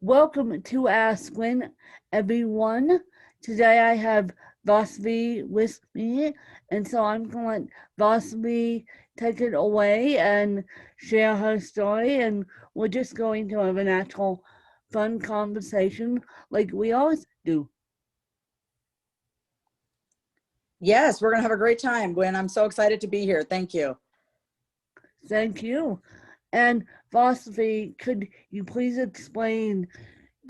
Welcome to Ask When, everyone. Today I have Vasavi with me, and so I'm going to let Vasavi take it away and share her story, and we're just going to have a natural, fun conversation like we always do. Yes, we're going to have a great time, Gwen. I'm so excited to be here. Thank you. Thank you. And Vasavi, could you please explain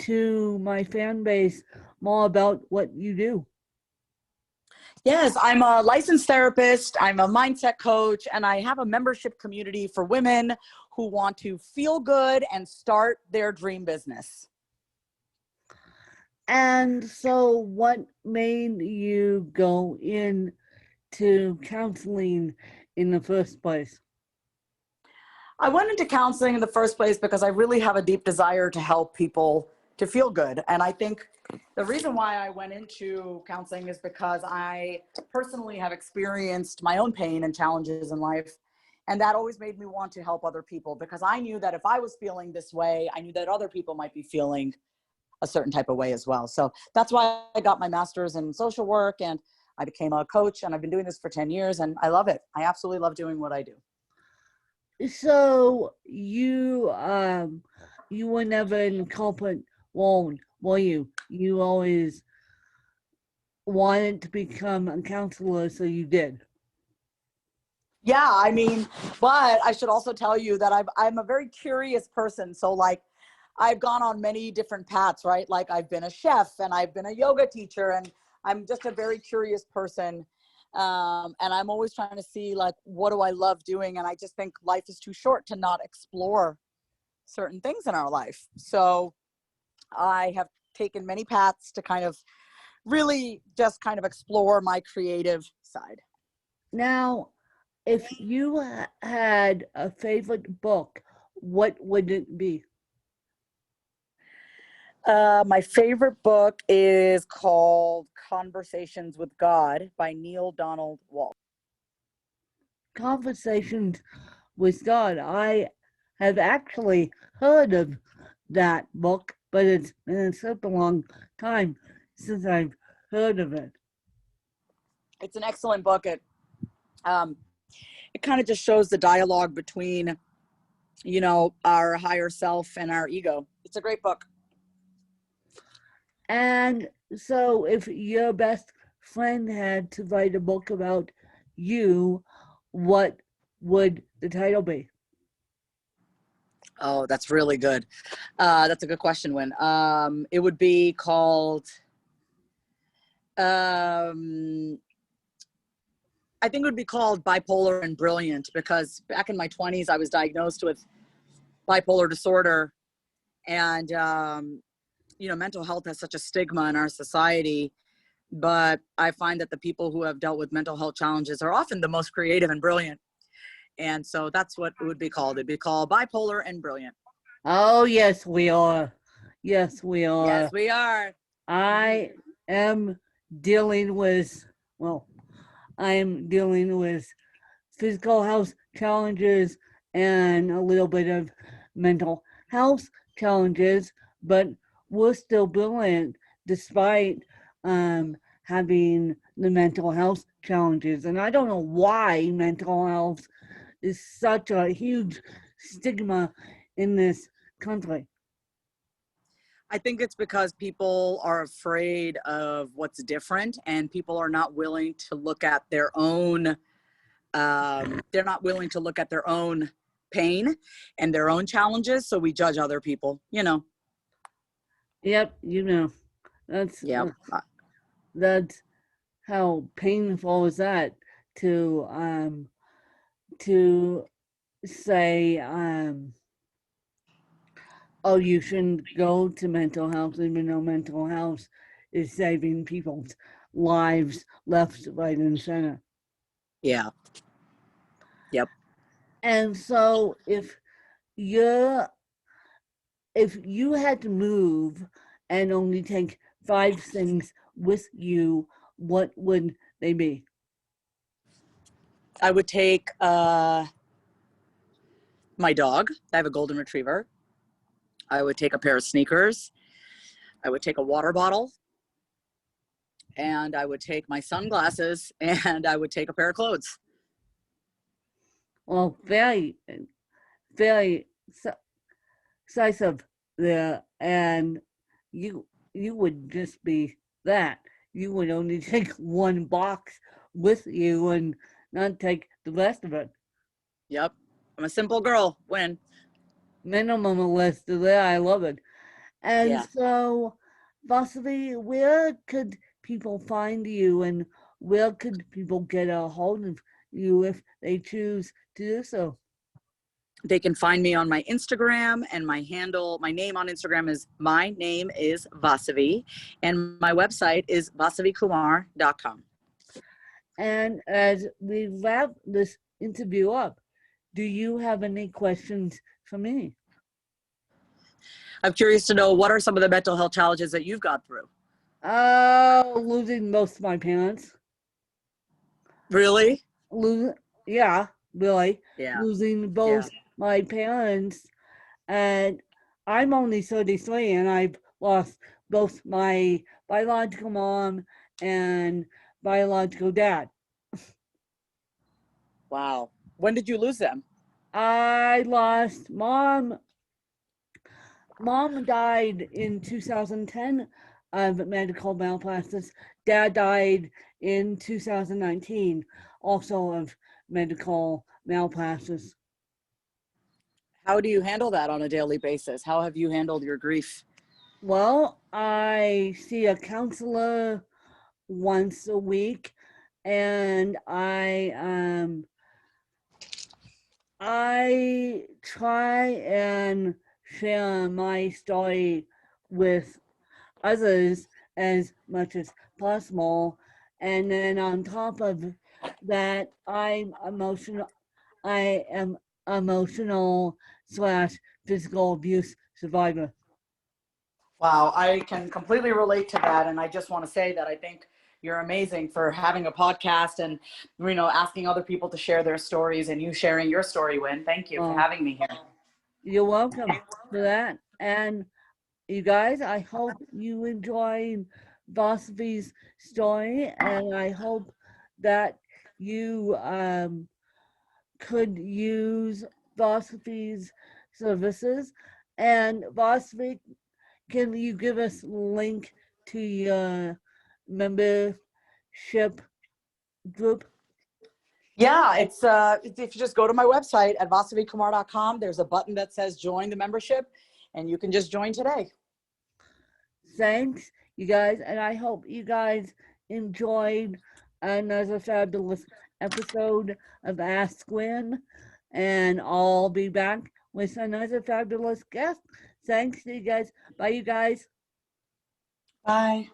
to my fan base more about what you do? Yes, I'm a licensed therapist. I'm a mindset coach, and I have a membership community for women who want to feel good and start their dream business. And so, what made you go into counseling in the first place? I went into counseling in the first place because I really have a deep desire to help people to feel good. And I think the reason why I went into counseling is because I personally have experienced my own pain and challenges in life. And that always made me want to help other people because I knew that if I was feeling this way, I knew that other people might be feeling a certain type of way as well. So that's why I got my master's in social work and I became a coach, and I've been doing this for 10 years and I love it. I absolutely love doing what I do. So you were never in corporate world, were you? You always wanted to become a counselor, so you did. Yeah, I mean, but I should also tell you that I'm a very curious person. So like I've gone on many different paths, right? Like I've been a chef and I've been a yoga teacher, and I'm just a very curious person. And I'm always trying to see like, what do I love doing? And I just think life is too short to not explore certain things in our life. So I have taken many paths to kind of really just kind of explore my creative side. Now, if you had a favorite book, what would it be? My favorite book is called Conversations with God by Neil Donald Walsh. Conversations with God. I have actually heard of that book, but it's been such a long time since I've heard of it. It's an excellent book. It kind of just shows the dialogue between, our higher self and our ego. It's a great book. And so, if your best friend had to write a book about you, what would the title be? Oh, that's really good. That's a good question, Win. It would be called, I think it would be called Bipolar and Brilliant, because back in my 20s, I was diagnosed with bipolar disorder. And, mental health has such a stigma in our society. But I find that the people who have dealt with mental health challenges are often the most creative and brilliant. And so that's what it would be called. It'd be called Bipolar and Brilliant. Oh, yes, we are. Yes, we are. Yes, we are. I am dealing with, well, I am dealing with physical health challenges and a little bit of mental health challenges, but we're still brilliant despite having the mental health challenges. And I don't know why mental health is such a huge stigma in this country. I think it's because people are afraid of what's different, and people are not willing to look at their own, they're not willing to look at their own pain and their own challenges. So we judge other people, Yep, that's Yeah. that's how painful is that to say oh, you shouldn't go to mental health, even though mental health is saving people's lives left, right, and center. Yeah. Yep. And so if you had to move and only take 5 things with you, what would they be? I would take my dog. I have a golden retriever. I would take a pair of sneakers. I would take a water bottle, and I would take my sunglasses, and I would take a pair of clothes. Well, very decisive there, and you would just be that. You would only take one box with you and not take the rest of it. Yep. I'm a simple girl. Win. Minimalist there, I love it. And Yeah. so, Vasavi, where could people find you and where could people get a hold of you if they choose to do so? They can find me on my Instagram, and my name on Instagram is my name is Vasavi, and my website is vasavikumar.com. And as we wrap this interview up, do you have any questions for me? I'm curious to know, what are some of the mental health challenges that you've gone through? Losing most of my parents. Really? Yeah, really. Yeah. Losing Yeah. both my parents, and I'm only 33, and I've lost both my biological mom and biological dad. Wow. When did you lose them? I lost mom. Mom died in 2010 of medical malpractice. Dad died in 2019, also of medical malpractice. How do you handle that on a daily basis? How have you handled your grief? Well, I see a counselor once a week, and I try and share my story with others as much as possible. And then on top of that, I am emotional slash physical abuse survivor. Wow, I can completely relate to that. And I just want to say that I think you're amazing for having a podcast and, asking other people to share their stories, and you sharing your story, Win. Thank you for Uh, having me here. you're welcome for that. And you guys, I hope you enjoyed Vasavi's story, and I hope that you could use Vasavi's services. And Vasavi, can you give us a link to your membership group? Yeah, if you just go to my website at vasavikumar.com, there's a button that says join the membership, and you can just join today. Thanks, you guys, and I hope you guys enjoyed another fabulous episode of Ask Gwen, and I'll be back with another fabulous guest. Thanks to you guys. Bye, you guys. Bye.